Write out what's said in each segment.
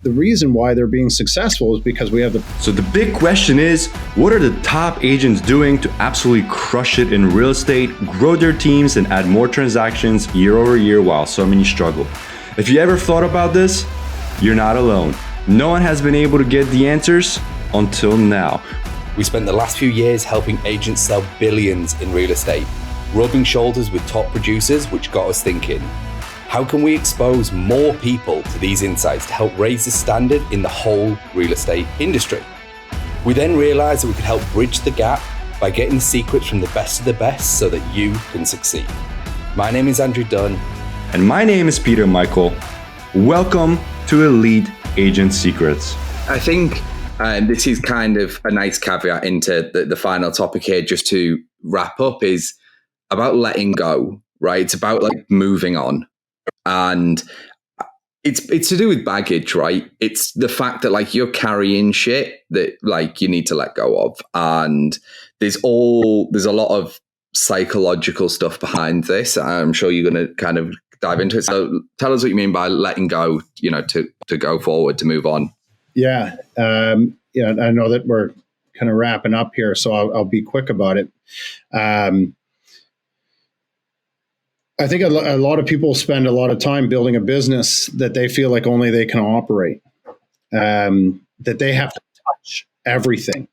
the reason why they're being successful is because we have the... So the big question is, what are the top agents doing to absolutely crush it in real estate, grow their teams, and add more transactions year over year while so many struggle? If you ever thought about this, you're not alone. No one has been able to get the answers until now. We spent the last few years helping agents sell billions in real estate, rubbing shoulders with top producers, which got us thinking, how can we expose more people to these insights to help raise the standard in the whole real estate industry? We then realized that we could help bridge the gap by getting the secrets from the best of the best so that you can succeed. My name is Andrew Dunn. And my name is Peter Michael. Welcome to Elite Agent Secrets. I think this is kind of a nice caveat into the final topic here, just to wrap up, is about letting go, right? It's about like moving on. And it's to do with baggage, right? It's the fact that like you're carrying shit that like you need to let go of. And there's a lot of psychological stuff behind this. I'm sure you're going to kind of dive into it. So tell us what you mean by letting go, to go forward, to move on. Yeah. I know that we're kind of wrapping up here, so I'll be quick about it. I think a lot of people spend a lot of time building a business that they feel like only they can operate, that they have to touch everything.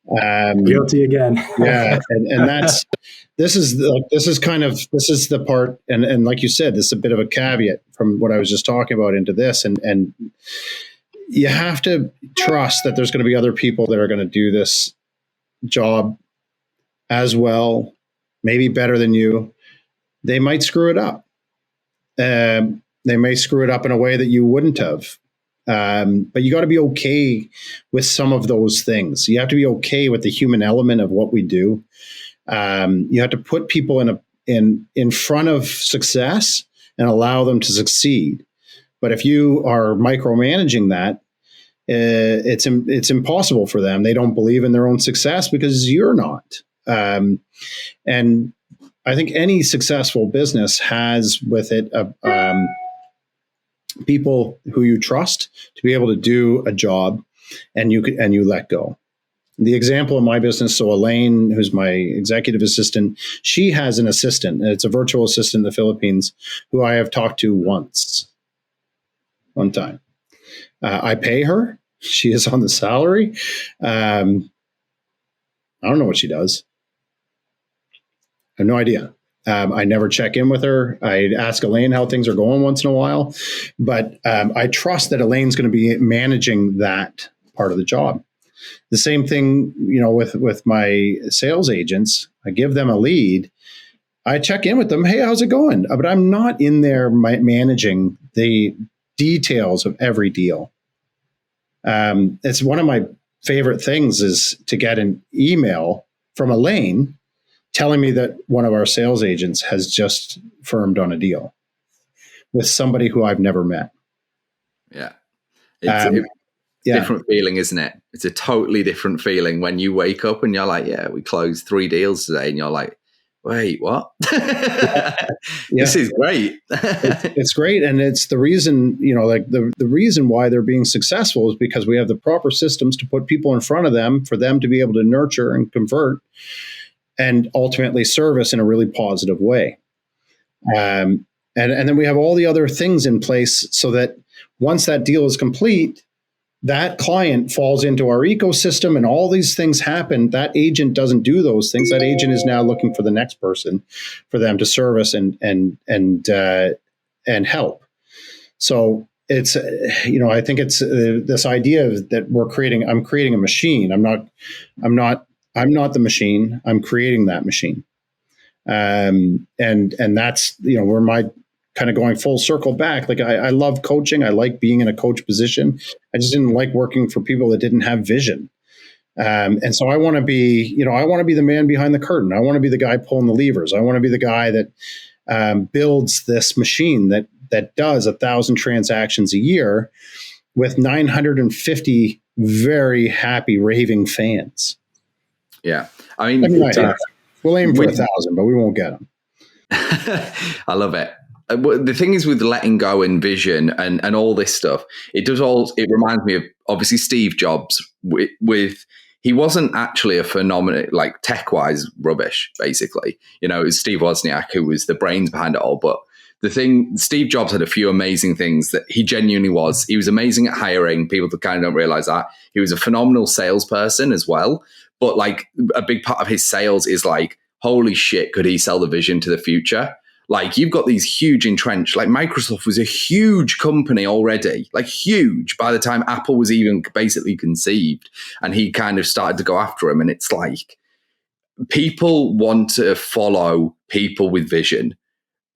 Guilty again. Yeah. And this is the part. And like you said, this is a bit of a caveat from what I was just talking about into this. And you have to trust that there's going to be other people that are going to do this job as well, maybe better than you. They might screw it up. They may screw it up in a way that you wouldn't have. But you got to be okay with some of those things. You have to be okay with the human element of what we do. You have to put people in front of success and allow them to succeed. But if you are micromanaging that, it's impossible for them. They don't believe in their own success because you're not. And I think any successful business has with it people who you trust to be able to do a job, and you let go. The example of my business, so Elaine, who's my executive assistant, she has an assistant, and it's a virtual assistant in the Philippines, who I have talked to one time. I pay her. She is on the salary. I don't know what she does. I have no idea. I never check in with her. I ask Elaine how things are going once in a while, but I trust that Elaine's going to be managing that part of the job. The same thing, with my sales agents. I give them a lead. I check in with them. Hey, how's it going? But I'm not in there managing the details of every deal. It's one of my favorite things is to get an email from Elaine telling me that one of our sales agents has just firmed on a deal with somebody who I've never met. Yeah. It's a different feeling, isn't it? It's a totally different feeling when you wake up and you're like, yeah, we closed 3 deals today. And you're like, wait, what? This is great. It's great. And it's the reason, the reason why they're being successful is because we have the proper systems to put people in front of them for them to be able to nurture and convert and ultimately service in a really positive way. And then we have all the other things in place so that once that deal is complete, that client falls into our ecosystem and all these things happen. That agent doesn't do those things. That agent is now looking for the next person for them to service and help. So it's, I think it's this idea that I'm creating a machine. I'm not the machine. I'm creating that machine. And that's, where my kind of going full circle back. Like I love coaching. I like being in a coach position. I just didn't like working for people that didn't have vision. And so I want to be, I want to be the man behind the curtain. I want to be the guy pulling the levers. I want to be the guy that builds this machine that does 1,000 transactions a year with 950 very happy raving fans. Yeah. We'll aim for 1,000, but we won't get them. I love it. the thing is with letting go and vision and all this stuff, it reminds me of obviously Steve Jobs with he wasn't actually a phenomenon, like tech-wise rubbish, basically. You know, it was Steve Wozniak who was the brains behind it all. But the thing, Steve Jobs had a few amazing things that he genuinely was. He was amazing at hiring. People that kind of don't realize that. He was a phenomenal salesperson as well. But like a big part of his sales is like, holy shit, could he sell the vision to the future? Like you've got these huge entrenched, like Microsoft was a huge company already, like huge by the time Apple was even basically conceived, and he kind of started to go after him. And it's like people want to follow people with vision,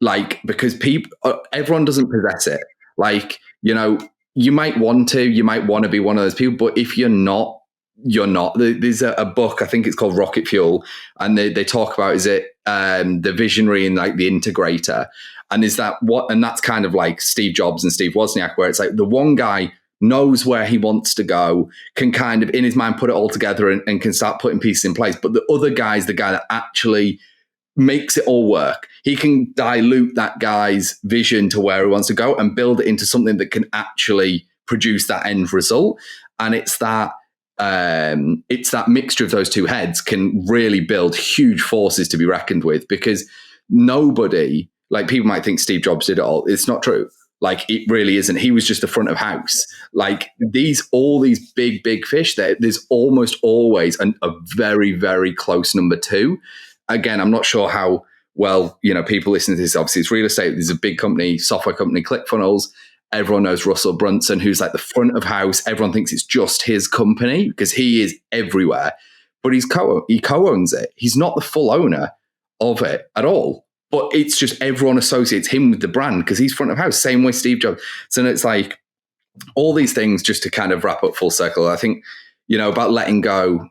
like because everyone doesn't possess it. Like, you know, you might want to be one of those people, but if you're not, you're not. There's a book, I think it's called Rocket Fuel, and they talk about the visionary and like the integrator, and that's kind of like Steve Jobs and Steve Wozniak, where it's like the one guy knows where he wants to go, can kind of in his mind put it all together and can start putting pieces in place, but the other guy's the guy that actually makes it all work. He can dilute that guy's vision to where he wants to go and build it into something that can actually produce that end result. And it's that mixture of those two heads can really build huge forces to be reckoned with, because nobody, like people might think Steve Jobs did it all. It's not true. Like it really isn't. He was just the front of house. Like all these big fish, there's almost always a very, very close number two. Again, I'm not sure how well, you know, people listen to this. Obviously it's real estate. There's a big company, software company, ClickFunnels. Everyone knows Russell Brunson, who's like the front of house. Everyone thinks it's just his company because he is everywhere, but he co-owns it. He's not the full owner of it at all, but it's just everyone associates him with the brand because he's front of house. Same way Steve Jobs. So it's like all these things just to kind of wrap up full circle. I think, you know, about letting go.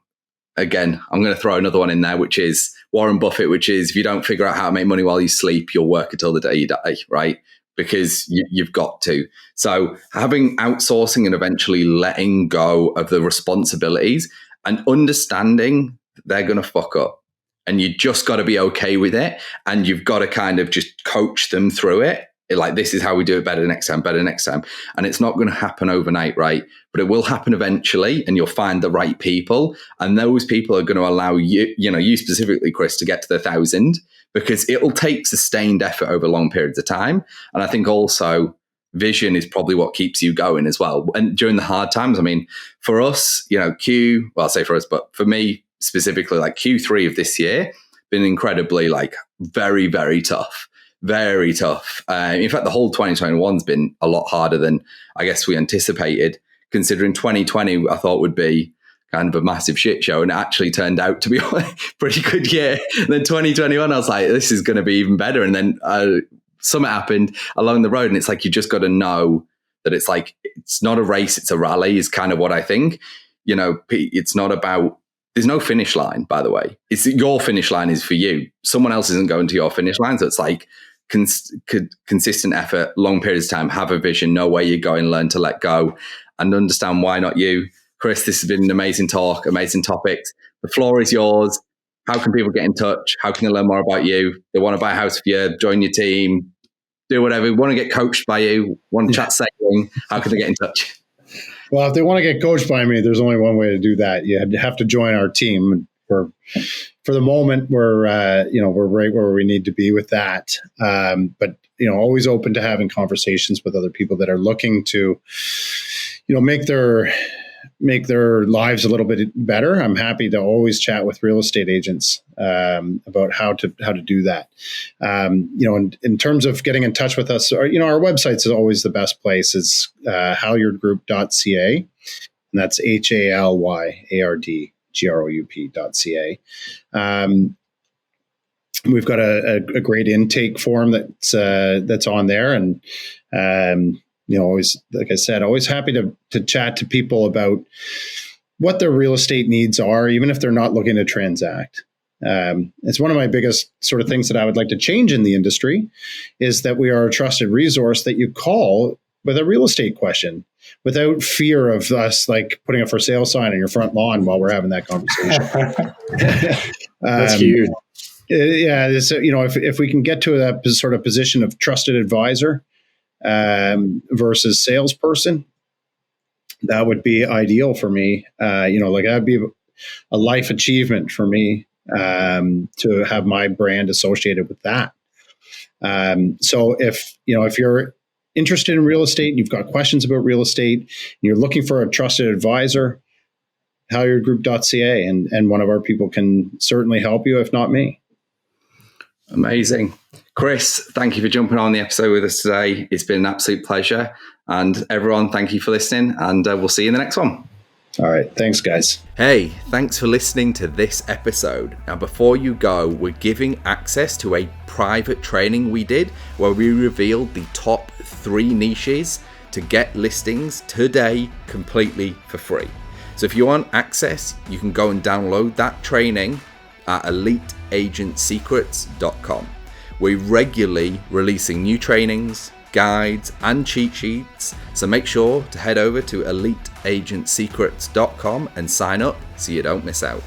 Again, I'm going to throw another one in there, which is Warren Buffett, which is if you don't figure out how to make money while you sleep, you'll work until the day you die, right? Because you've got to. So having outsourcing and eventually letting go of the responsibilities and understanding they're going to fuck up, and you just got to be okay with it, and you've got to kind of just coach them through it. Like, this is how we do it better next time. And it's not going to happen overnight, right? But it will happen eventually, and you'll find the right people. And those people are going to allow you, you know, you specifically, Chris, to get to the 1,000, because it'll take sustained effort over long periods of time. And I think also vision is probably what keeps you going as well. And during the hard times, I mean, for us, you know, I'll say for us, but for me specifically, like Q3 of this year, been incredibly like very, very tough. Very tough. In fact, the whole 2021's been a lot harder than I guess we anticipated, considering 2020 I thought would be kind of a massive shit show, and it actually turned out to be a pretty good year. And then 2021, I was like, this is going to be even better. And then something happened along the road, and it's like, you just got to know that it's like, it's not a race, it's a rally is kind of what I think. You know, it's not about, there's no finish line, by the way. It's your finish line is for you. Someone else isn't going to your finish line. So it's like, consistent effort, long periods of time, have a vision, know where you're going, learn to let go, and understand why not you. Chris, this has been an amazing talk, amazing topics. The floor is yours. How can people get in touch? How can they learn more about you? They want to buy a house for you, join your team, do whatever. Want to get coached by you, want to chat sailing. How can they get in touch? Well, if they want to get coached by me, there's only one way to do that. You have to join our team. For the moment, we're right where we need to be with that. But you know, always open to having conversations with other people that are looking to, you know, make their lives a little bit better. I'm happy to always chat with real estate agents about how to do that. You know, in terms of getting in touch with us, our website is always the best place. It's halyardgroup.ca, and that's halyardgroup.ca. We've got a great intake form that's on there, and you know, always, like I said, always happy to chat to people about what their real estate needs are, even if they're not looking to transact. It's one of my biggest sort of things that I would like to change in the industry, is that we are a trusted resource that you call with a real estate question without fear of us like putting a for sale sign on your front lawn while we're having that conversation. That's huge. Yeah, if we can get to that sort of position of trusted advisor versus salesperson, that would be ideal for me. That'd be a life achievement for me to have my brand associated with that. So if you're interested in real estate, you've got questions about real estate, and you're looking for a trusted advisor, halyardgroup.ca, and one of our people can certainly help you, if not me. Amazing. Chris, thank you for jumping on the episode with us today. It's been an absolute pleasure. And everyone, thank you for listening, and we'll see you in the next one. All right. Thanks, guys. Hey, thanks for listening to this episode. Now, before you go, we're giving access to a private training we did where we revealed the top 3 niches to get listings today completely for free. So if you want access, you can go and download that training at eliteagentsecrets.com. We're regularly releasing new trainings, guides, and cheat sheets, so make sure to head over to eliteagentsecrets.com and sign up so you don't miss out.